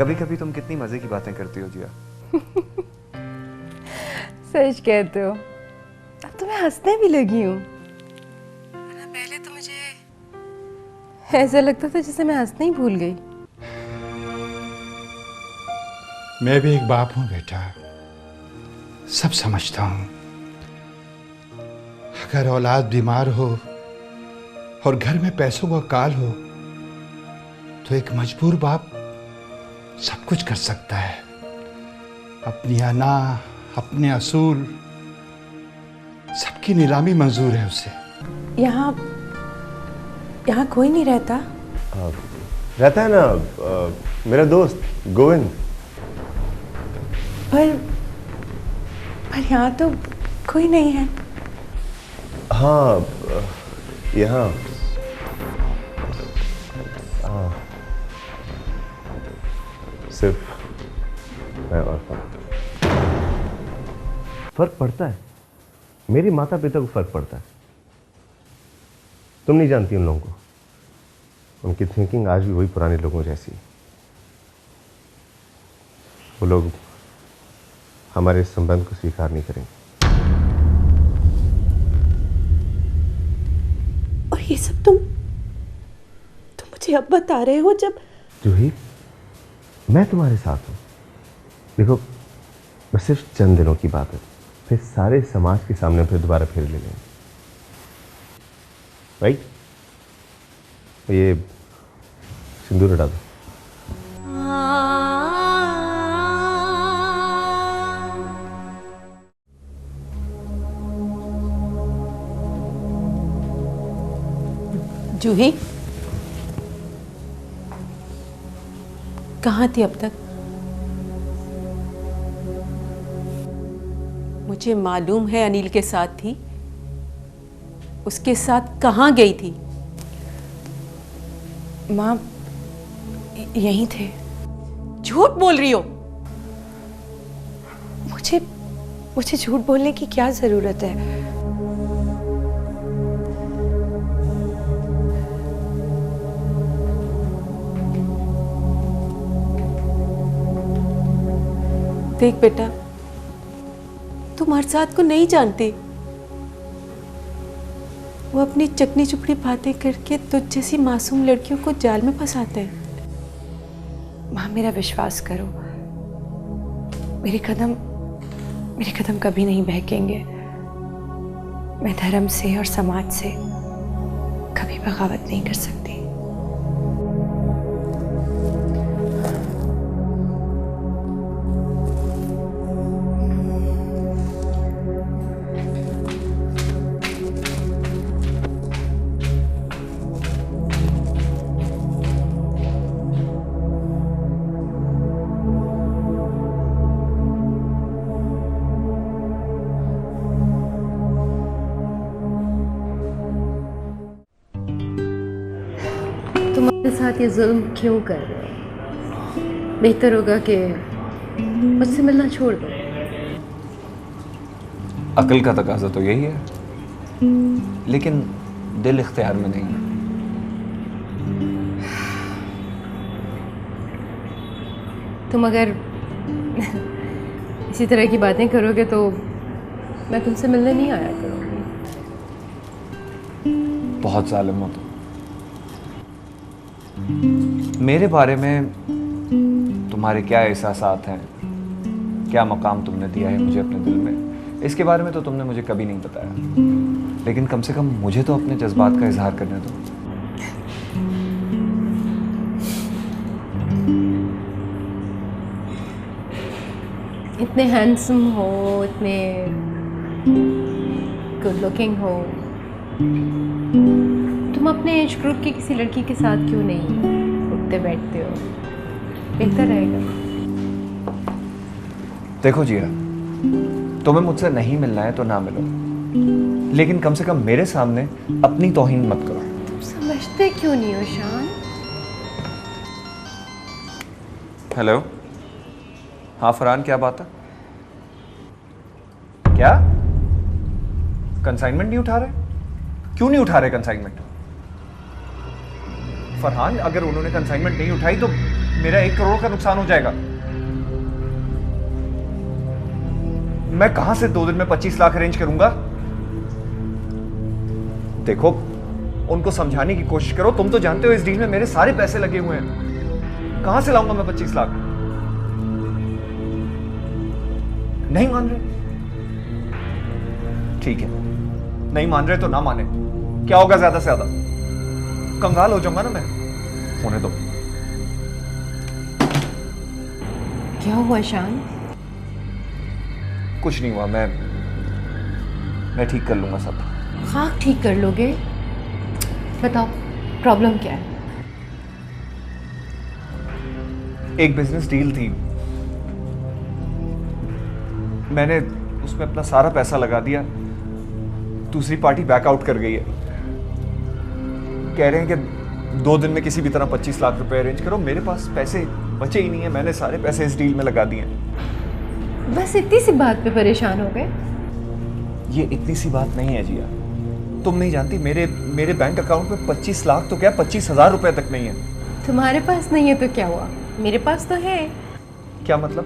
कभी कभी तुम कितनी मजे की बातें करती हो जिया। सच कहते हो। अब तो मैं हंसने भी लगी हूँ। पहले तो मुझे ऐसा लगता था जैसे मैं हंसना ही भूल गई। मैं भी एक बाप हूँ बेटा, सब समझता हूँ। अगर औलाद बीमार हो और घर में पैसों का काल हो तो एक मजबूर बाप सब कुछ कर सकता है। अपनी अना, अपने असूल, सबकी नीलामी मंजूर है उसे। यहाँ कोई नहीं रहता? रहता है ना, मेरा दोस्त गोविंद। पर यहाँ तो कोई नहीं है। हाँ, यहाँ सिर्फ मैं और फर्क पड़ता है। मेरी माता पिता को फर्क पड़ता है। तुम नहीं जानती उन लोगों को। उनकी थिंकिंग आज भी वही पुराने लोगों जैसी। वो लोग हमारे इस संबंध को स्वीकार नहीं करेंगे। और ये सब तुम मुझे अब बता रहे हो जब जूही, मैं तुम्हारे साथ हूं। देखो, बस सिर्फ चंद दिनों की बात है, फिर सारे समाज के सामने फिर दोबारा फेर ले लेंगे। राइट? ये सिंदूर हटा दो। जूही कहाँ थी अब तक? मुझे मालूम है अनिल के साथ थी। उसके साथ कहाँ गई थी? माँ यहीं थे। झूठ बोल रही हो। मुझे झूठ बोलने की क्या जरूरत है? देख बेटा, तुम अरसाद को नहीं जानती। वो अपनी चकनी चुपड़ी बातें करके तुझ जैसी मासूम लड़कियों को जाल में फंसाते हैं। माँ, मेरा विश्वास करो, मेरे कदम कभी नहीं बहकेंगे। मैं धर्म से और समाज से कभी बगावत नहीं कर सकती। तुम्हारे साथ ये जुल्म क्यों कर रहे हो? बेहतर होगा कि मुझसे मिलना छोड़ दो। अकल का तकाजा तो यही है, लेकिन दिल इख्तियार में नहीं है। तुम अगर इसी तरह की बातें करोगे तो मैं तुमसे मिलने नहीं आया करूँगी। बहुत जालिम हो तुम। मेरे बारे में तुम्हारे क्या एहसासात हैं, क्या मकाम तुमने दिया है मुझे अपने दिल में, इसके बारे में तो तुमने मुझे कभी नहीं बताया। लेकिन कम से कम मुझे तो अपने जज्बात का इजहार करने दो। इतने हैंडसम हो, इतने गुड लुकिंग हो, तुम अपने एज ग्रुप की किसी लड़की के साथ क्यों नहीं उठते बैठते हो? बेहतर रहेगा। देखो जिया, तुम्हें मुझसे नहीं मिलना है तो ना मिलो, लेकिन कम से कम मेरे सामने अपनी तौहीन मत करो। तुम समझते क्यों नहीं हो शान? हेलो, हाँ फरहान, क्या बात है? क्या कंसाइनमेंट नहीं उठा रहे? क्यों नहीं उठा रहे कंसाइनमेंट? फरहान, अगर उन्होंने कंसाइनमेंट नहीं उठाई तो मेरा 1 करोड़ का नुकसान हो जाएगा। मैं कहां से 2 दिन में 25 लाख अरेंज करूंगा? देखो, उनको समझाने की कोशिश करो। तुम तो जानते हो इस डील में मेरे सारे पैसे लगे हुए हैं। कहां से लाऊंगा मैं 25 लाख? नहीं मान रहे? ठीक है, नहीं मान रहे तो ना माने। क्या होगा ज्यादा से ज्यादा? कंगाल हो जाऊंगा ना मैं। होने दो। क्या हुआ शान? कुछ नहीं हुआ। मैं ठीक कर लूंगा सब। हाँ, ठीक कर लोगे। बताओ, प्रॉब्लम क्या है? एक बिजनेस डील थी, मैंने उसमें अपना सारा पैसा लगा दिया। दूसरी पार्टी बैकआउट कर गई है। कह रहे हैं कि 2 दिन में किसी भी तरह 25 लाख रुपए अरेंज करो। मेरे पास पैसे बचे ही नहीं है। मैंने सारे पैसे इस डील में लगा दिए हैं। बस इतनी सी बात पे परेशान हो गए? ये इतनी सी बात नहीं है जिया। तुम नहीं जानती, मेरे बैंक अकाउंट में 25 लाख तो क्या 25,000 रुपए तक नहीं है। तुम्हारे पास नहीं है तो क्या हुआ, मेरे पास तो है। क्या मतलब?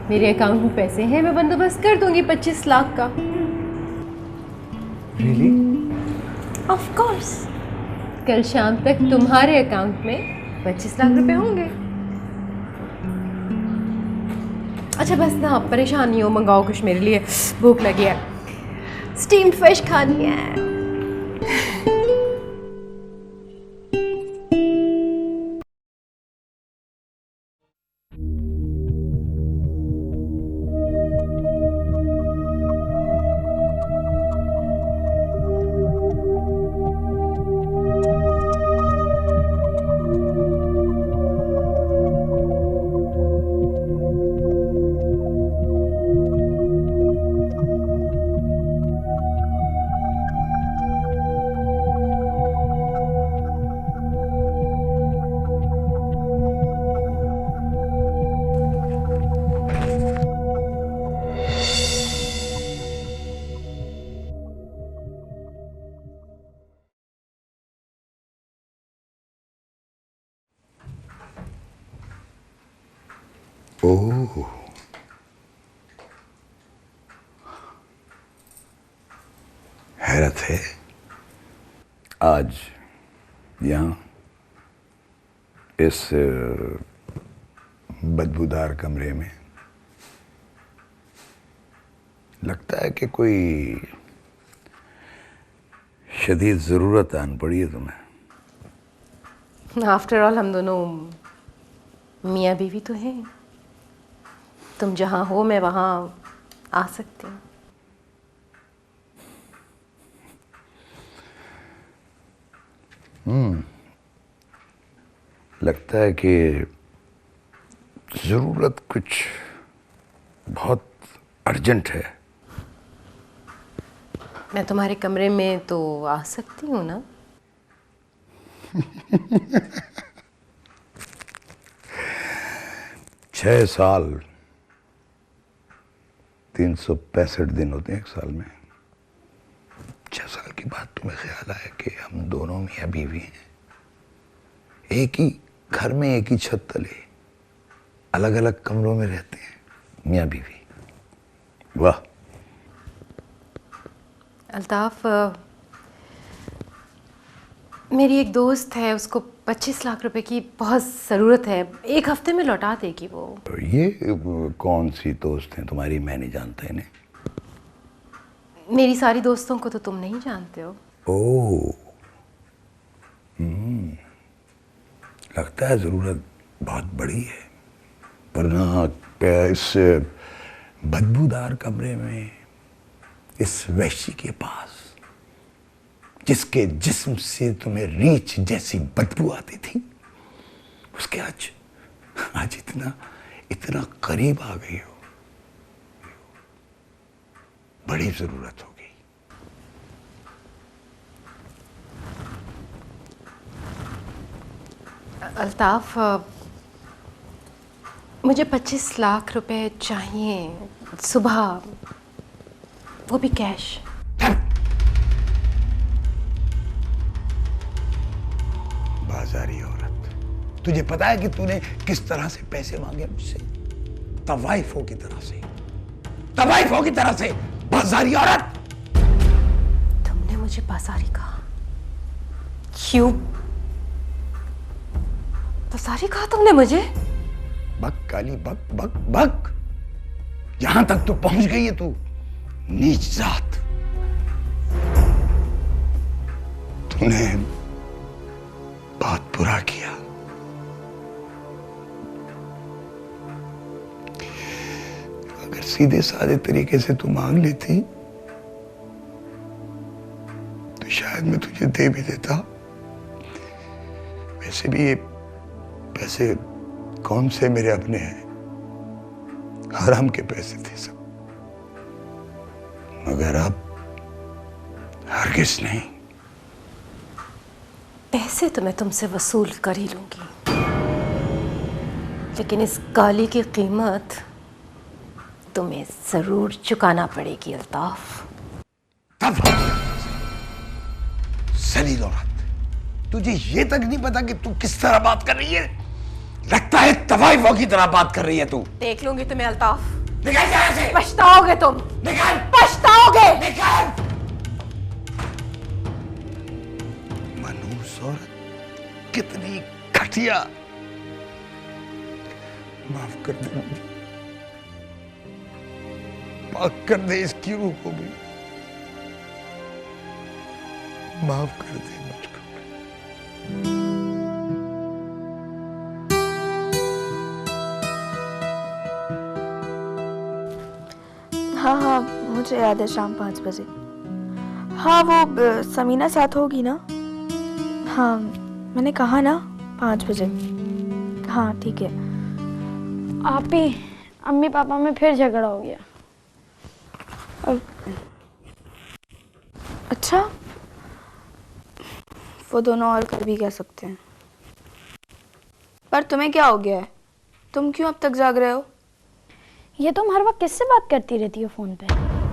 मेरे अकाउंट में पैसे हैं, मैं बंदोबस्त कर दूंगी 25 लाख का। रियली? Of course. कल शाम तक तुम्हारे अकाउंट में 25 लाख रुपए होंगे। अच्छा बस ना, परेशान नहीं हो, मंगाओ कुछ मेरे लिए, भूख लगी है। स्टीम्ड फिश खानी है। ओह, हैरत है आज यहाँ इस बदबूदार कमरे में। लगता है कि कोई शदीद ज़रूरत आन पड़ी है तुम्हें। आफ्टर ऑल हम दोनों मियाँ बीवी तो हैं। तुम जहाँ हो मैं वहाँ आ सकती हूँ। लगता है कि ज़रूरत कुछ बहुत अर्जेंट है। मैं तुम्हारे कमरे में तो आ सकती हूँ ना? 6 साल 365 दिन होते हैं एक साल में। 6 साल के बाद तुम्हें ख्याल आया कि हम दोनों मियाँ बीवी हैं, एक ही घर में एक ही छत तले अलग अलग कमरों में रहते हैं, मियाँ बीवी। वाह। अल्ताफ, मेरी एक दोस्त है, उसको 25 लाख रुपए की बहुत ज़रूरत है। 1 हफ्ते में लौटा देगी वो। ये कौन सी दोस्त हैं तुम्हारी? मैं नहीं जानता इन्हें। मेरी सारी दोस्तों को तो तुम नहीं जानते हो। ओह, लगता है ज़रूरत बहुत बड़ी है, वरना इस बदबूदार कमरे में इस वैश्य के पास, जिसके जिस्म से तुम्हें रीछ जैसी बदबू आती थी, उसके आज इतना करीब आ गई हो, बड़ी जरूरत होगी। अल्ताफ, मुझे 25 लाख रुपए चाहिए सुबह, वो भी कैश। बाजारी औरत, तुझे पता है कि तूने किस तरह से पैसे मांगे मुझसे? तवाइफों की तरह से, तवाइफों की तरह से, बाजारी औरत। तुमने मुझे बाजारी कहा? क्यों बाजारी कहा तुमने मुझे? बक काली बक बक बक, यहां तक तो पहुंच गई है तू, नीच जात। तूने बहुत बुरा किया। अगर सीधे साधे तरीके से तू मांग लेती तो शायद मैं तुझे दे भी देता। वैसे भी ये पैसे कौन से मेरे अपने हैं, हराम के पैसे थे सब। मगर अब हरगिज नहीं। पैसे तो मैं तुमसे वसूल कर ही लूंगी, लेकिन इस गाली की कीमत तुम्हें जरूर चुकाना पड़ेगी अल्ताफ। तब जलील औरत, तुझे ये तक नहीं पता कि तू किस तरह बात कर रही है? लगता है तवाइफों की तरह बात कर रही है तू। देख लूंगी तुम्हें अल्ताफ। निकल यहाँ से। पछताओगे तुम। निकल। पछताओगे। निकल। मनहूस औरत, कितनी घटिया। माफ कर दे मुझे, पाक कर दे इसकी रूह को भी, माफ कर दे मुझको। हाँ हाँ, मुझे याद है, शाम 5 बजे। हाँ वो समीना साथ होगी ना? हाँ मैंने कहा ना 5 बजे। हाँ ठीक है। आप ही अम्मी पापा में फिर झगड़ा हो गया। अच्छा, वो दोनों और कर भी कह सकते हैं। पर तुम्हें क्या हो गया है? तुम क्यों अब तक जाग रहे हो? ये तुम हर वक्त किससे बात करती रहती हो फोन पे?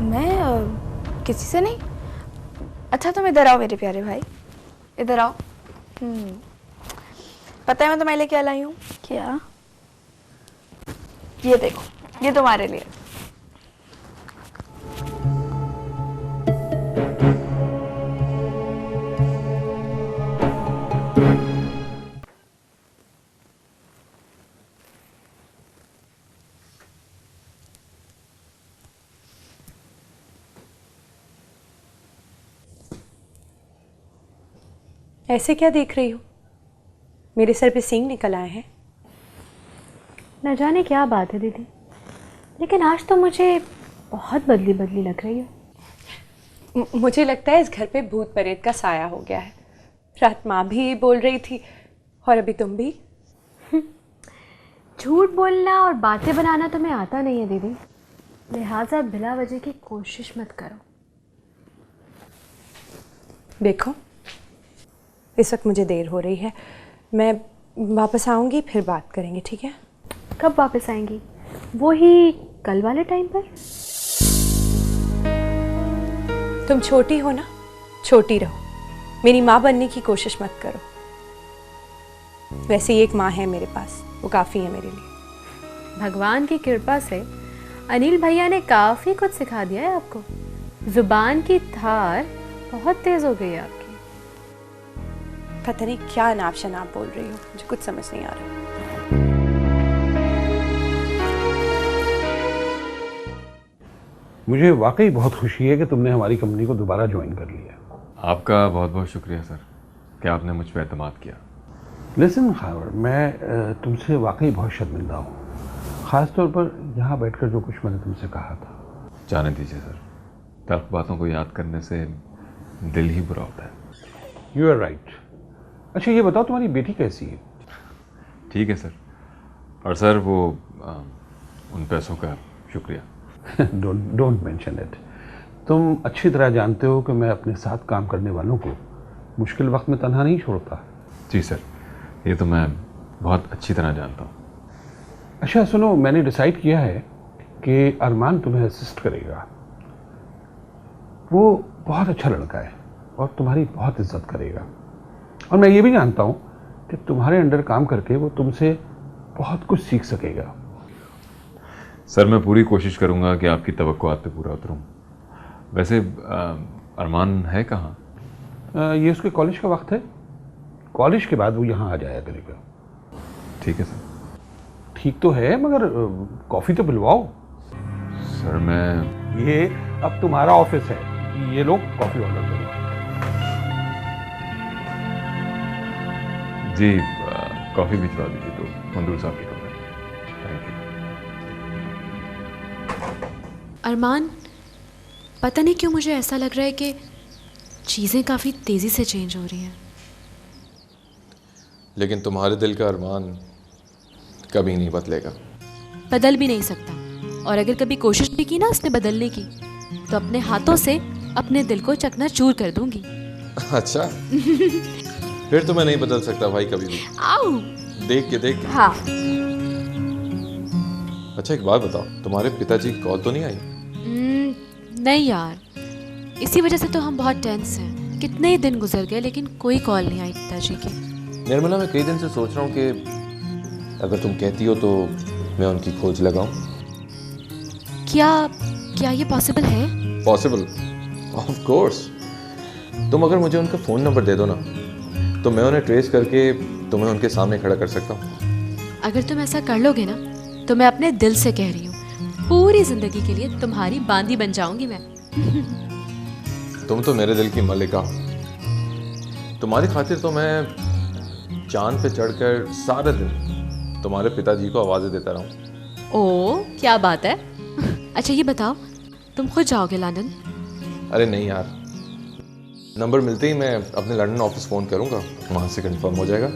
मैं किसी से नहीं। अच्छा तुम इधर आओ मेरे प्यारे भाई, इधर आओ। पता है मैं तुम्हारे लिए क्या लाई हूँ? क्या? ये देखो, ये तुम्हारे लिए। ऐसे क्या देख रही हो? मेरे सर पे सींग निकल आए हैं। न जाने क्या बात है दीदी, लेकिन आज तो मुझे बहुत बदली बदली लग रही हो। मुझे लगता है इस घर पे भूत प्रेत का साया हो गया है। रात माँ भी बोल रही थी और अभी तुम भी। झूठ बोलना और बातें बनाना तुम्हें आता नहीं है दीदी, लिहाजा बिला वजह की कोशिश मत करो। देखो इस वक्त मुझे देर हो रही है, मैं वापस आऊँगी फिर बात करेंगे, ठीक है? कब वापस आएंगी? वो ही कल वाले टाइम पर? तुम छोटी हो ना, छोटी रहो, मेरी माँ बनने की कोशिश मत करो। वैसे ही एक माँ है मेरे पास, वो काफ़ी है मेरे लिए। भगवान की कृपा से अनिल भैया ने काफ़ी कुछ सिखा दिया है आपको। जुबान की धार बहुत तेज़ हो गई है आपकी। पता नहीं क्या नाप शनाप बोल रही हो, मुझे कुछ समझ नहीं आ रहा। मुझे वाकई बहुत खुशी है कि तुमने हमारी कंपनी को दोबारा ज्वाइन कर लिया। आपका बहुत बहुत शुक्रिया सर कि आपने मुझ पर एतमाद किया। लिसन खावर, मैं तुमसे वाकई बहुत शर्मिंदा हूँ, ख़ास तौर पर यहाँ बैठकर जो कुछ मैंने तुमसे कहा था। जाने दीजिए सर, तल्ख बातों को याद करने से दिल ही बुरा होता है। You are right. अच्छा ये बताओ तुम्हारी बेटी कैसी है? ठीक है सर। और सर वो उन पैसों का शुक्रिया। Don't mention it. तुम अच्छी तरह जानते हो कि मैं अपने साथ काम करने वालों को मुश्किल वक्त में तन्हा नहीं छोड़ता। जी सर, ये तो मैं बहुत अच्छी तरह जानता हूँ। अच्छा सुनो, मैंने डिसाइड किया है कि अरमान तुम्हें असिस्ट करेगा। वो बहुत अच्छा लड़का है और तुम्हारी बहुत इज्जत करेगा। और मैं ये भी जानता हूँ कि तुम्हारे अंडर काम करके वो तुमसे बहुत कुछ सीख सकेगा। सर मैं पूरी कोशिश करूंगा कि आपकी तवक्कुआत पे पूरा उतरूं। वैसे अरमान है कहाँ? ये उसके कॉलेज का वक्त है, कॉलेज के बाद वो यहाँ आ जाया करेगा। ठीक है सर। ठीक तो है, मगर कॉफ़ी तो पिलवाओ। सर मैं ये अब तुम्हारा ऑफिस है, ये लोग कॉफ़ी ऑर्डर करो। जी कॉफ़ी भिजवा दीजिए तो मंजूर साहब की कमरे। Thank you. अरमान, पता नहीं क्यों मुझे ऐसा लग रहा है कि चीज़ें काफ़ी तेज़ी से चेंज हो रही हैं। लेकिन तुम्हारे दिल का अरमान कभी नहीं बदलेगा। बदल भी नहीं सकता, और अगर कभी कोशिश भी की ना उसने बदलने की तो अपने हाथों से अपने दिल को चकनाचूर कर दूंगी। अच्छा फिर तो मैं नहीं बदल सकता भाई कभी भी। आओ देख के हाँ। अच्छा एक बात बताओ, तुम्हारे पिताजी की कॉल तो नहीं आई? नहीं यार, इसी वजह से तो हम बहुत टेंस हैं। कितने ही दिन गुजर गए लेकिन कोई कॉल नहीं आई पिताजी की। निर्मला मैं कई दिन से सोच रहा हूँ कि अगर तुम कहती हो तो मैं उनकी खोज लगाऊं। क्या ये पॉसिबल है? पॉसिबल? Of course. तुम अगर मुझे उनका फ़ोन नंबर दे दो ना तो मैं उन्हें ट्रेस करके तुम्हें उनके सामने खड़ा कर सकता हूँ। अगर तुम ऐसा कर लोगे ना तो मैं अपने दिल से कह रही हूँ, पूरी जिंदगी के लिए तुम्हारी बांदी बन जाऊंगी मैं। तुम तो मेरे दिल की मलिका हो। तुम्हारी खातिर तो मैं चांद पे चढ़कर सारा दिन तुम्हारे पिताजी को आवाज़ें देता रहूं। ओ क्या बात है। अच्छा ये बताओ, तुम खुद जाओगे लंदन? अरे नहीं यार, नंबर मिलते ही मैं अपने लंदन ऑफिस फ़ोन करूंगा, वहाँ से कंफर्म हो जाएगा।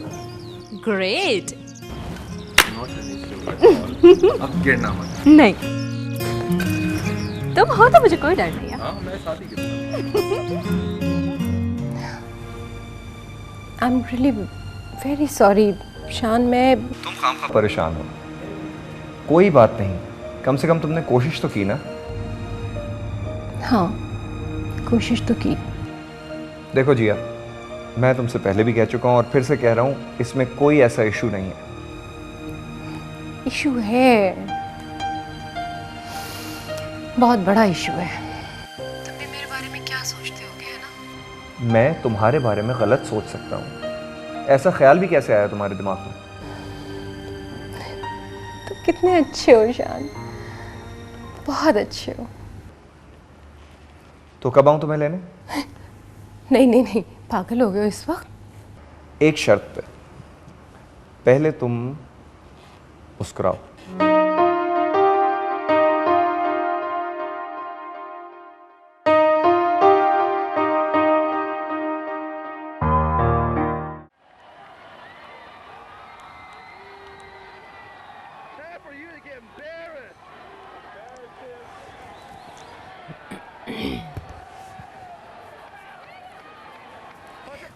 ग्रेट। अब गिरना मत। नहीं, तुम हो तो मुझे कोई डर नहीं है। हाँ मैं शादी के I am really very sorry शान। मैं तुम खामखा परेशान हो, कोई बात नहीं, कम से कम तुमने कोशिश तो की ना। हाँ कोशिश तो की। देखो जिया, मैं तुमसे पहले भी कह चुका हूँ और फिर से कह रहा हूँ, इसमें कोई ऐसा इशू नहीं है। इशू है, बहुत बड़ा इशू है। तुम भी मेरे बारे में क्या सोचते होगे, है ना? मैं तुम्हारे बारे में गलत सोच सकता हूँ, ऐसा ख्याल भी कैसे आया तुम्हारे दिमाग में? तो कितने अच्छे हो शान, बहुत अच्छे हो। तो कब आऊँ तुम्हें लेने? नहीं, पागल हो गए हो इस वक्त? एक शर्त पे, पहले तुम मुस्कुराओ।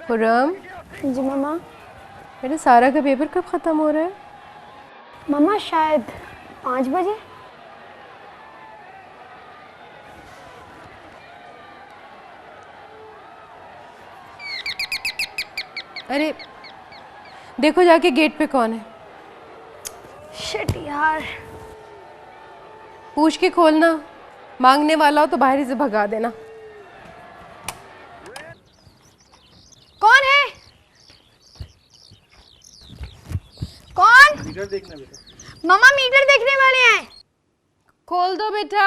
खुर्रम। जी मम्मा। मेरे सारा का पेपर कब ख़त्म हो रहा है? मम्मा शायद 5 बजे। अरे देखो जाके गेट पे कौन है। शिट यार। पूछ के खोलना, मांगने वाला हो तो बाहर ही से भगा देना। कौन है? कौन? मीटर देखना बेटा। मम्मा मीटर देखने वाले हैं। खोल दो बेटा।